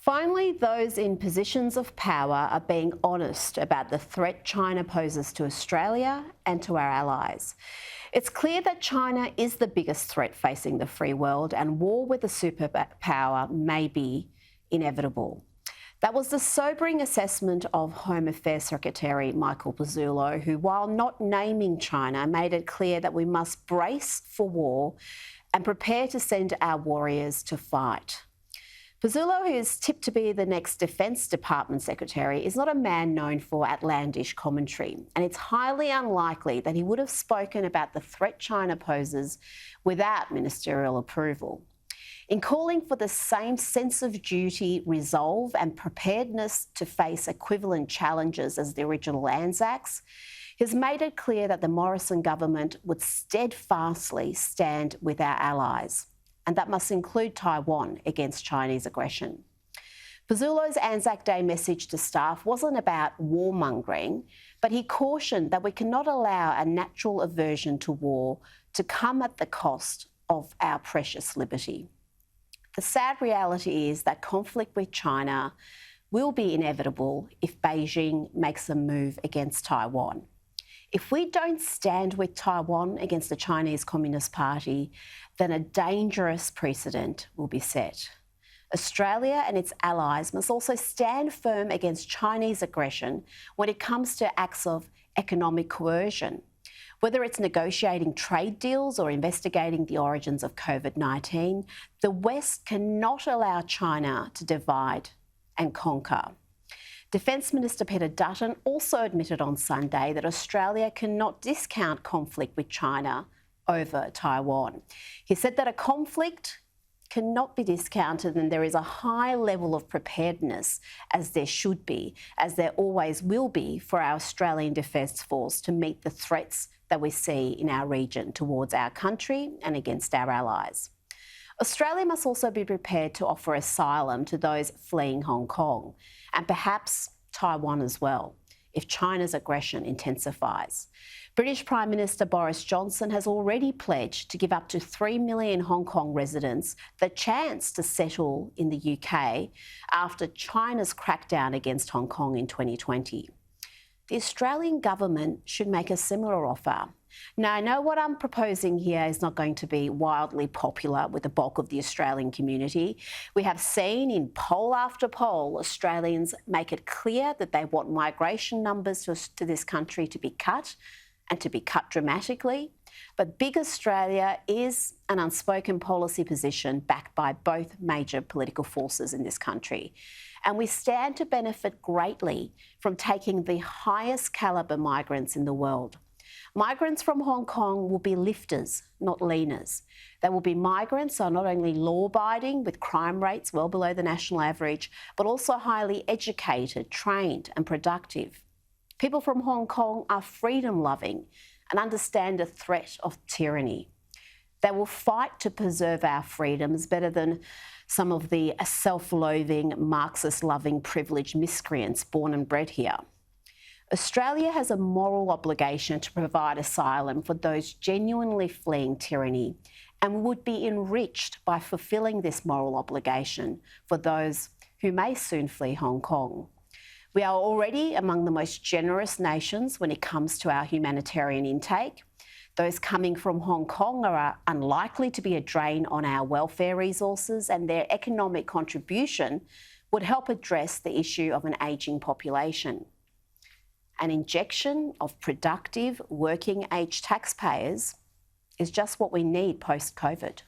Finally, those in positions of power are being honest about the threat China poses to Australia and to our allies. It's clear that China is the biggest threat facing the free world, and war with a superpower may be inevitable. That was the sobering assessment of Home Affairs Secretary Michael Pezzullo, who, while not naming China, made it clear that we must brace for war and prepare to send our warriors to fight. Pezzullo, who is tipped to be the next Defence Department Secretary, is not a man known for outlandish commentary, and it's highly unlikely that he would have spoken about the threat China poses without ministerial approval. In calling for the same sense of duty, resolve and preparedness to face equivalent challenges as the original Anzacs, he has made it clear that the Morrison government would steadfastly stand with our allies, and that must include Taiwan against Chinese aggression. Pezzullo's Anzac Day message to staff wasn't about warmongering, but he cautioned that we cannot allow a natural aversion to war to come at the cost of our precious liberty. The sad reality is that conflict with China will be inevitable if Beijing makes a move against Taiwan. If we don't stand with Taiwan against the Chinese Communist Party, then a dangerous precedent will be set. Australia and its allies must also stand firm against Chinese aggression when it comes to acts of economic coercion. Whether it's negotiating trade deals or investigating the origins of COVID-19, the West cannot allow China to divide and conquer. Defence Minister Peter Dutton also admitted on Sunday that Australia cannot discount conflict with China over Taiwan. He said that a conflict cannot be discounted and there is a high level of preparedness, as there should be, as there always will be, for our Australian Defence Force to meet the threats that we see in our region towards our country and against our allies. Australia must also be prepared to offer asylum to those fleeing Hong Kong, and perhaps Taiwan as well, if China's aggression intensifies. British Prime Minister Boris Johnson has already pledged to give up to 3 million Hong Kong residents the chance to settle in the UK after China's crackdown against Hong Kong in 2020. The Australian government should make a similar offer. Now, I know what I'm proposing here is not going to be wildly popular with the bulk of the Australian community. We have seen in poll after poll, Australians make it clear that they want migration numbers to this country to be cut, and to be cut dramatically. But Big Australia is an unspoken policy position backed by both major political forces in this country. And we stand to benefit greatly from taking the highest calibre migrants in the world. Migrants from Hong Kong will be lifters, not leaners. They will be migrants who are not only law-abiding with crime rates well below the national average, but also highly educated, trained and productive. People from Hong Kong are freedom-loving and understand the threat of tyranny. They will fight to preserve our freedoms better than some of the self-loathing, Marxist-loving, privileged miscreants born and bred here. Australia has a moral obligation to provide asylum for those genuinely fleeing tyranny, and would be enriched by fulfilling this moral obligation for those who may soon flee Hong Kong. We are already among the most generous nations when it comes to our humanitarian intake. Those coming from Hong Kong are unlikely to be a drain on our welfare resources, and their economic contribution would help address the issue of an ageing population. An injection of productive, working-age taxpayers is just what we need post-COVID.